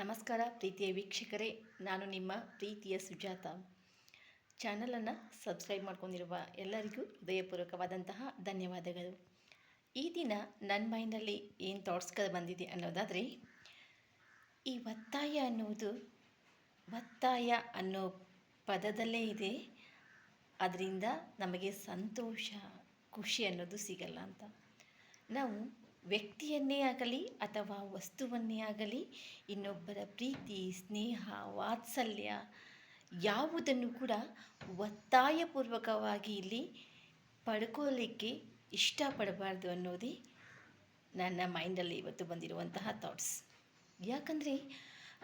ನಮಸ್ಕಾರ ಪ್ರೀತಿಯ ವೀಕ್ಷಕರೇ, ನಾನು ನಿಮ್ಮ ಪ್ರೀತಿಯ ಸುಜಾತ. ಚಾನಲನ್ನು ಸಬ್ಸ್ಕ್ರೈಬ್ ಮಾಡ್ಕೊಂಡಿರುವ ಎಲ್ಲರಿಗೂ ಹೃದಯಪೂರ್ವಕವಾದಂತಹ ಧನ್ಯವಾದಗಳು. ಈ ದಿನ ನನ್ನ ಮೈಂಡಲ್ಲಿ ಏನು ಥಾಟ್ಸ್ಗಳು ಬಂದಿದೆ ಅನ್ನೋದಾದರೆ, ಈ ಒತ್ತಾಯ ಅನ್ನೋ ಪದದಲ್ಲೇ ಇದೆ. ಅದರಿಂದ ನಮಗೆ ಸಂತೋಷ, ಖುಷಿ ಅನ್ನೋದು ಸಿಗಲ್ಲ ಅಂತ. ನಾವು ವ್ಯಕ್ತಿಯನ್ನೇ ಆಗಲಿ ಅಥವಾ ವಸ್ತುವನ್ನೇ ಆಗಲಿ, ಇನ್ನೊಬ್ಬರ ಪ್ರೀತಿ, ಸ್ನೇಹ, ವಾತ್ಸಲ್ಯ ಯಾವುದನ್ನು ಕೂಡ ಒತ್ತಾಯಪೂರ್ವಕವಾಗಿ ಇಲ್ಲಿ ಪಡ್ಕೊಳ್ಳಿಕ್ಕೆ ಇಷ್ಟಪಡಬಾರ್ದು ಅನ್ನೋದೇ ನನ್ನ ಮೈಂಡಲ್ಲಿ ಇವತ್ತು ಬಂದಿರುವಂತಹ ಥಾಟ್ಸ್. ಯಾಕಂದರೆ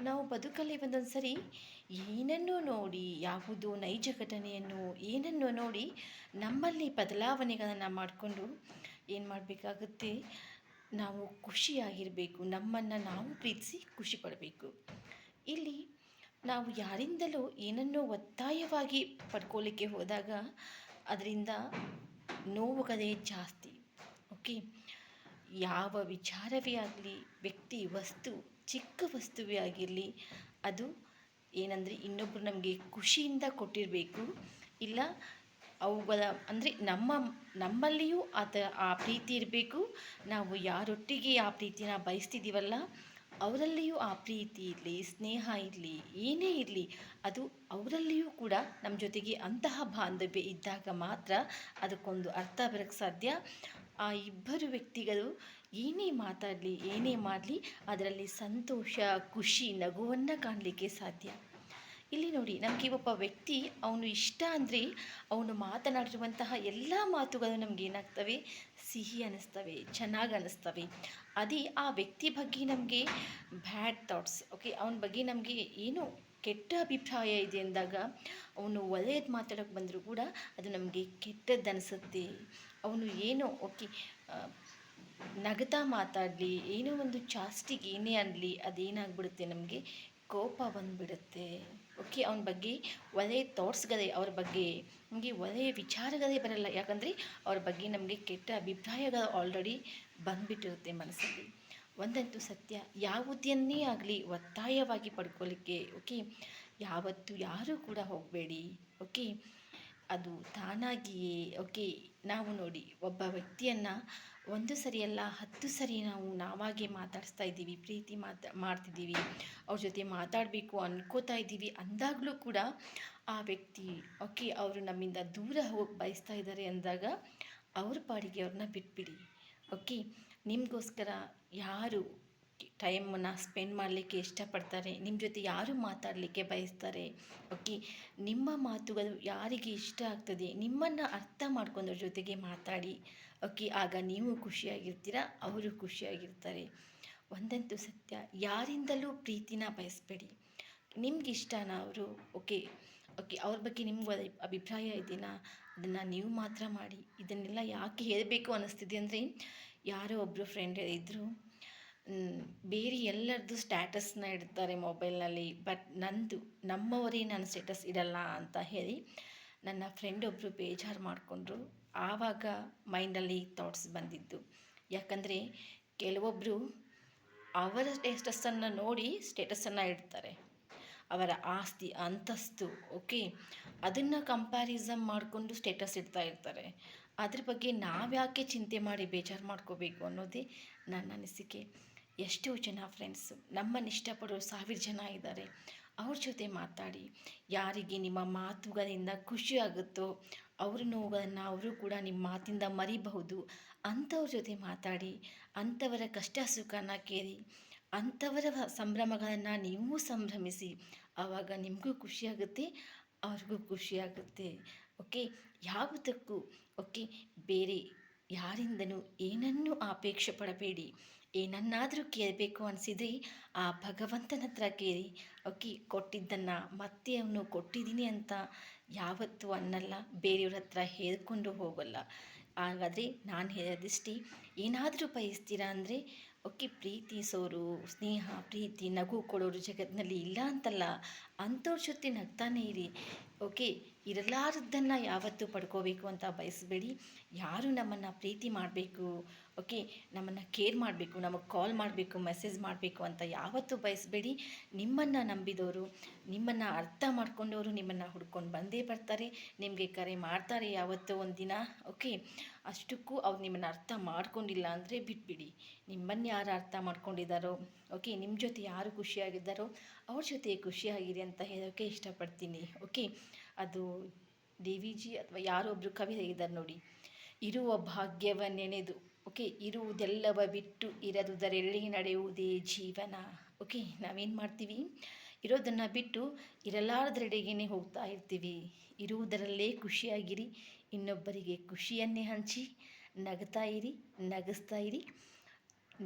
ನಾವು ಬದುಕಲ್ಲಿ ಒಂದೊಂದು ಸರಿ ಏನನ್ನೋ ನೋಡಿ, ಯಾವುದೋ ನೈಜ ಘಟನೆಯನ್ನು ಏನನ್ನೋ ನೋಡಿ ನಮ್ಮಲ್ಲಿ ಬದಲಾವಣೆಗಳನ್ನು ಮಾಡಿಕೊಂಡು ಏನು ಮಾಡಬೇಕಾಗುತ್ತೆ, ನಾವು ಖುಷಿಯಾಗಿರಬೇಕು, ನಮ್ಮನ್ನು ನಾವು ಪ್ರೀತಿಸಿ ಖುಷಿ ಪಡಬೇಕು. ಇಲ್ಲಿ ನಾವು ಯಾರಿಂದಲೂ ಏನನ್ನೋ ಒತ್ತಾಯವಾಗಿ ಪಡ್ಕೊಳ್ಳಿಕ್ಕೆ ಹೋದಾಗ ಅದರಿಂದ ನೋವುಗಳೇ ಜಾಸ್ತಿ. ಓಕೆ, ಯಾವ ವಿಚಾರವೇ ಆಗಲಿ, ವ್ಯಕ್ತಿ, ವಸ್ತು, ಚಿಕ್ಕ ವಸ್ತುವೇ ಆಗಿರಲಿ, ಅದು ಏನಂದರೆ ಇನ್ನೊಬ್ಬರು ನಮಗೆ ಖುಷಿಯಿಂದ ಕೊಟ್ಟಿರಬೇಕು. ಇಲ್ಲ ಅವುಗಳ ಅಂದರೆ ನಮ್ಮಲ್ಲಿಯೂ ಆ ಪ್ರೀತಿ ಇರಬೇಕು. ನಾವು ಯಾರೊಟ್ಟಿಗೆ ಆ ಪ್ರೀತಿನ ಬಯಸ್ತಿದ್ದೀವಲ್ಲ, ಅವರಲ್ಲಿಯೂ ಆ ಪ್ರೀತಿ ಇರಲಿ, ಸ್ನೇಹ ಇರಲಿ, ಏನೇ ಇರಲಿ, ಅದು ಅವರಲ್ಲಿಯೂ ಕೂಡ ನಮ್ಮ ಜೊತೆಗೆ ಅಂತಹ ಬಾಂಧವ್ಯ ಇದ್ದಾಗ ಮಾತ್ರ ಅದಕ್ಕೊಂದು ಅರ್ಥ ಬರೋಕ್ಕೆ ಸಾಧ್ಯ. ಆ ಇಬ್ಬರು ವ್ಯಕ್ತಿಗಳು ಏನೇ ಮಾತಾಡಲಿ, ಏನೇ ಮಾಡಲಿ, ಅದರಲ್ಲಿ ಸಂತೋಷ, ಖುಷಿ, ನಗುವನ್ನು ಕಾಣಲಿಕ್ಕೆ ಸಾಧ್ಯ. ಇಲ್ಲಿ ನೋಡಿ, ನಮಗೆ ಒಬ್ಬ ವ್ಯಕ್ತಿ ಅವನು ಇಷ್ಟ ಅಂದರೆ ಅವನು ಮಾತನಾಡಿರುವಂತಹ ಎಲ್ಲ ಮಾತುಗಳು ನಮ್ಗೆ ಏನಾಗ್ತವೆ, ಸಿಹಿ ಅನ್ನಿಸ್ತವೆ, ಚೆನ್ನಾಗಿ ಅನ್ನಿಸ್ತವೆ. ಅದೇ ಆ ವ್ಯಕ್ತಿ ಬಗ್ಗೆ ನಮಗೆ ಬ್ಯಾಡ್ ಥಾಟ್ಸ್, ಓಕೆ, ಅವನ ಬಗ್ಗೆ ನಮಗೆ ಏನು ಕೆಟ್ಟ ಅಭಿಪ್ರಾಯ ಇದೆ ಅಂದಾಗ, ಅವನು ಒಳ್ಳೆಯದು ಮಾತಾಡೋಕ್ಕೆ ಬಂದರೂ ಕೂಡ ಅದು ನಮಗೆ ಕೆಟ್ಟದ್ದು ಅನಿಸುತ್ತೆ. ಅವನು ಏನೋ ಓಕೆ ನಗತಾ ಮಾತಾಡಲಿ, ಏನೋ ಒಂದು ಚಾಸ್ಟಿಗೆ ಏನೇ ಅನ್ನಲಿ, ಅದೇನಾಗ್ಬಿಡುತ್ತೆ, ನಮಗೆ ಕೋಪ ಬಂದುಬಿಡುತ್ತೆ. ಓಕೆ, ಅವನ ಬಗ್ಗೆ ಒಳ್ಳೆಯ ಥಾಟ್ಸ್ಗಳೇ, ಅವ್ರ ಬಗ್ಗೆ ನಮಗೆ ಒಳ್ಳೆಯ ವಿಚಾರಗಳೇ ಬರಲ್ಲ. ಯಾಕಂದರೆ ಅವ್ರ ಬಗ್ಗೆ ನಮಗೆ ಕೆಟ್ಟ ಅಭಿಪ್ರಾಯಗಳು ಆಲ್ರೆಡಿ ಬಂದುಬಿಟ್ಟಿರುತ್ತೆ ಮನಸ್ಸಲ್ಲಿ. ಒಂದಂತೂ ಸತ್ಯ, ಯಾವುದನ್ನೇ ಆಗಲಿ ಒತ್ತಾಯವಾಗಿ ಪಡ್ಕೊಳ್ಳಿಕ್ಕೆ ಓಕೆ ಯಾವತ್ತೂ ಯಾರೂ ಕೂಡ ಹೋಗಬೇಡಿ. ಓಕೆ, ಅದು ತಾನಾಗಿಯೇ ಓಕೆ. ನಾವು ನೋಡಿ, ಒಬ್ಬ ವ್ಯಕ್ತಿಯನ್ನು ಒಂದು ಸರಿಯಲ್ಲ 10 ಸರಿ ನಾವಾಗೆ ಮಾತಾಡಿಸ್ತಾ ಇದ್ದೀವಿ, ಪ್ರೀತಿ ಮಾಡ್ತಿದ್ದೀವಿ, ಅವ್ರ ಜೊತೆ ಮಾತಾಡಬೇಕು ಅನ್ಕೋತಾ ಇದ್ದೀವಿ ಅಂದಾಗಲೂ ಕೂಡ ಆ ವ್ಯಕ್ತಿ ಓಕೆ ಅವರು ನಮ್ಮಿಂದ ದೂರ ಹೋಗಿ ಬಯಸ್ತಾ ಇದ್ದಾರೆ ಅಂದಾಗ ಅವ್ರ ಪಾಡಿಗೆ ಅವ್ರನ್ನ ಬಿಟ್ಬಿಡಿ. ಓಕೆ, ನಿಮಗೋಸ್ಕರ ಯಾರು ಟೈಮನ್ನು ಸ್ಪೆಂಡ್ ಮಾಡಲಿಕ್ಕೆ ಇಷ್ಟಪಡ್ತಾರೆ, ನಿಮ್ಮ ಜೊತೆ ಯಾರು ಮಾತಾಡಲಿಕ್ಕೆ ಬಯಸ್ತಾರೆ, ಓಕೆ, ನಿಮ್ಮ ಮಾತುಗಳು ಯಾರಿಗೆ ಇಷ್ಟ ಆಗ್ತದೆ, ನಿಮ್ಮನ್ನು ಅರ್ಥ ಮಾಡ್ಕೊಂಡವ್ರ ಜೊತೆಗೆ ಮಾತಾಡಿ. ಓಕೆ, ಆಗ ನೀವು ಖುಷಿಯಾಗಿರ್ತೀರ, ಅವರು ಖುಷಿಯಾಗಿರ್ತಾರೆ. ಒಂದಂತೂ ಸತ್ಯ, ಯಾರಿಂದಲೂ ಪ್ರೀತಿನ ಬಯಸಬೇಡಿ. ನಿಮಗಿಷ್ಟನಾ ಅವರು ಓಕೆ ಓಕೆ ಅವ್ರ ಬಗ್ಗೆ ನಿಮ್ಗೆ ಅಭಿಪ್ರಾಯ ಇದೆಯಾ, ಅದನ್ನು ನೀವು ಮಾತ್ರ ಮಾಡಿ. ಇದನ್ನೆಲ್ಲ ಯಾಕೆ ಹೇಳಬೇಕು ಅನ್ನಿಸ್ತಿದೆ ಅಂದರೆ, ಯಾರೋ ಒಬ್ಬರು ಫ್ರೆಂಡ್ ಇದ್ದರು, ಬೇರೆ ಎಲ್ಲರದ್ದು ಸ್ಟ್ಯಾಟಸ್ನ ಇಡ್ತಾರೆ ಮೊಬೈಲ್ನಲ್ಲಿ, ಬಟ್ ನಮ್ಮವರೇ ನಾನು ಸ್ಟೇಟಸ್ ಇಡಲ್ಲ ಅಂತ ಹೇಳಿ ನನ್ನ ಫ್ರೆಂಡ್ ಒಬ್ಬರು ಬೇಜಾರು ಮಾಡಿಕೊಂಡ್ರು. ಆವಾಗ ಮೈಂಡಲ್ಲಿ ಥಾಟ್ಸ್ ಬಂದಿದ್ದು. ಯಾಕಂದರೆ ಕೆಲವೊಬ್ಬರು ಅವರ ಸ್ಟೇಟಸನ್ನು ನೋಡಿ ಸ್ಟೇಟಸನ್ನು ಇಡ್ತಾರೆ, ಅವರ ಆಸ್ತಿ, ಅಂತಸ್ತು, ಓಕೆ, ಅದನ್ನು ಕಂಪ್ಯಾರಿಸನ್ ಮಾಡಿಕೊಂಡು ಸ್ಟೇಟಸ್ ಇಡ್ತಾ ಇರ್ತಾರೆ. ಅದ್ರ ಬಗ್ಗೆ ನಾವ್ಯಾಕೆ ಚಿಂತೆ ಮಾಡಿ ಬೇಜಾರು ಮಾಡ್ಕೋಬೇಕು ಅನ್ನೋದೇ ನನ್ನ ಅನಿಸಿಕೆ. ಎಷ್ಟೋ ಜನ ಫ್ರೆಂಡ್ಸು ನಮ್ಮನ್ನು ಇಷ್ಟಪಡೋರು 1000 ಜನ ಇದ್ದಾರೆ. ಅವ್ರ ಜೊತೆ ಮಾತಾಡಿ. ಯಾರಿಗೆ ನಿಮ್ಮ ಮಾತುಗಳಿಂದ ಖುಷಿ ಆಗುತ್ತೋ ಅವ್ರ ನೋವುಗಳನ್ನು ಅವರು ಕೂಡ ನಿಮ್ಮ ಮಾತಿಂದ ಮರಿಬಹುದು. ಅಂಥವ್ರ ಜೊತೆ ಮಾತಾಡಿ, ಅಂಥವರ ಕಷ್ಟ ಸುಖನ ಕೇಳಿ, ಅಂಥವರ ಸಂಭ್ರಮಗಳನ್ನು ನೀವು ಸಂಭ್ರಮಿಸಿ. ಆವಾಗ ನಿಮಗೂ ಖುಷಿಯಾಗುತ್ತೆ, ಅವ್ರಿಗೂ ಖುಷಿಯಾಗುತ್ತೆ. ಓಕೆ, ಯಾವುದಕ್ಕೂ ಓಕೆ ಬೇರೆ ಯಾರಿಂದನೂ ಏನನ್ನೂ ಅಪೇಕ್ಷೆ ಪಡಬೇಡಿ. ಏನನ್ನಾದರೂ ಕೇಳಬೇಕು ಅನಿಸಿದರೆ ಆ ಭಗವಂತನ ಹತ್ರ ಕೇಳಿ. ಓಕೆ, ಕೊಟ್ಟಿದ್ದನ್ನು ಮತ್ತೆ ಅವನು ಕೊಟ್ಟಿದ್ದೀನಿ ಅಂತ ಯಾವತ್ತೂ ಅನ್ನಲ್ಲ, ಬೇರೆಯವ್ರ ಹತ್ರ ಹೇಳ್ಕೊಂಡು ಹೋಗಲ್ಲ. ಹಾಗಾದರೆ ನಾನು ಹೇಳೋದಿಷ್ಟೇ, ಏನಾದರೂ ಬಯಸ್ತೀರಾ ಅಂದರೆ ಓಕೆ, ಪ್ರೀತಿಸೋರು, ಸ್ನೇಹ, ಪ್ರೀತಿ, ನಗು ಕೊಡೋರು ಜಗತ್ತಿನಲ್ಲಿ ಇಲ್ಲ ಅಂತಲ್ಲ, ಅಂಥವ್ರ ಜೊತೆ ನಗ್ತಾನೇ ಇರಿ. ಓಕೆ, ಇರಲಾರದ್ದನ್ನು ಯಾವತ್ತೂ ಪಡ್ಕೋಬೇಕು ಅಂತ ಬಯಸಬೇಡಿ. ಯಾರು ನಮ್ಮನ್ನು ಪ್ರೀತಿ ಮಾಡಬೇಕು, ಓಕೆ, ನಮ್ಮನ್ನು ಕೇರ್ ಮಾಡಬೇಕು, ನಮಗೆ ಕಾಲ್ ಮಾಡಬೇಕು, ಮೆಸೇಜ್ ಮಾಡಬೇಕು ಅಂತ ಯಾವತ್ತೂ ಬಯಸಬೇಡಿ. ನಿಮ್ಮನ್ನು ನಂಬಿದವರು, ನಿಮ್ಮನ್ನು ಅರ್ಥ ಮಾಡ್ಕೊಂಡವರು ನಿಮ್ಮನ್ನು ಹುಡ್ಕೊಂಡು ಬಂದೇ ಬರ್ತಾರೆ, ನಿಮಗೆ ಕರೆ ಮಾಡ್ತಾರೆ ಯಾವತ್ತೋ ಒಂದು ದಿನ, ಓಕೆ. ಅಷ್ಟಕ್ಕೂ ಅವ್ರು ನಿಮ್ಮನ್ನು ಅರ್ಥ ಮಾಡ್ಕೊಂಡಿಲ್ಲ ಅಂದರೆ ಬಿಟ್ಬಿಡಿ. ನಿಮ್ಮನ್ನು ಯಾರು ಅರ್ಥ ಮಾಡ್ಕೊಂಡಿದ್ದಾರೋ, ಓಕೆ, ನಿಮ್ಮ ಜೊತೆ ಯಾರು ಖುಷಿಯಾಗಿದ್ದಾರೋ ಅವ್ರ ಜೊತೆ ಖುಷಿಯಾಗಿರಿ ಅಂತ ಹೇಳೋಕ್ಕೆ ಇಷ್ಟಪಡ್ತೀನಿ, ಓಕೆ. ಅದು ಡಿ ವಿ ಜಿ ಅಥವಾ ಯಾರೊಬ್ಬರು ಕವಿ ಹೇಳಿದ್ದಾರೆ ನೋಡಿ, ಇರುವ ಭಾಗ್ಯವನ್ನೆನೆದು, ಓಕೆ, ಇರುವುದೆಲ್ಲವ ಬಿಟ್ಟು ಇರದುದರೆಲ್ಲಿ ನಡೆಯುವುದೇ ಜೀವನ. ಓಕೆ, ನಾವೇನು ಮಾಡ್ತೀವಿ, ಇರೋದನ್ನು ಬಿಟ್ಟು ಇರಲಾರದೆಡೆಗೇ ಹೋಗ್ತಾ ಇರ್ತೀವಿ. ಇರುವುದರಲ್ಲೇ ಖುಷಿಯಾಗಿರಿ, ಇನ್ನೊಬ್ಬರಿಗೆ ಖುಷಿಯನ್ನೇ ಹಂಚಿ, ನಗ್ತಾ ಇರಿ, ನಗಿಸ್ತಾ ಇರಿ.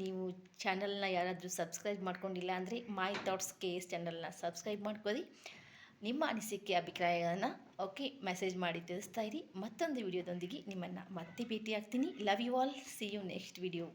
ನೀವು ಚಾನಲ್ನ ಯಾರಾದರೂ ಸಬ್ಸ್ಕ್ರೈಬ್ ಮಾಡ್ಕೊಂಡಿಲ್ಲ ಅಂದರೆ ಮೈ ಥಾಟ್ಸ್ KS ಚಾನಲ್ನ ಸಬ್ಸ್ಕ್ರೈಬ್ ಮಾಡ್ಕೊಳ್ಳಿ. ನಿಮ್ಮ ಅನಿಸಿಕೆ ಅಭಿಪ್ರಾಯಗಳನ್ನು, ಓಕೆ, ಮೆಸೇಜ್ ಮಾಡಿ ತಿಳಿಸ್ತಾ ಇರಿ. ಮತ್ತೊಂದು ವಿಡಿಯೋದೊಂದಿಗೆ ನಿಮ್ಮನ್ನು ಮತ್ತೆ ಭೇಟಿ ಆಗ್ತೀನಿ. Love you all, see you next video.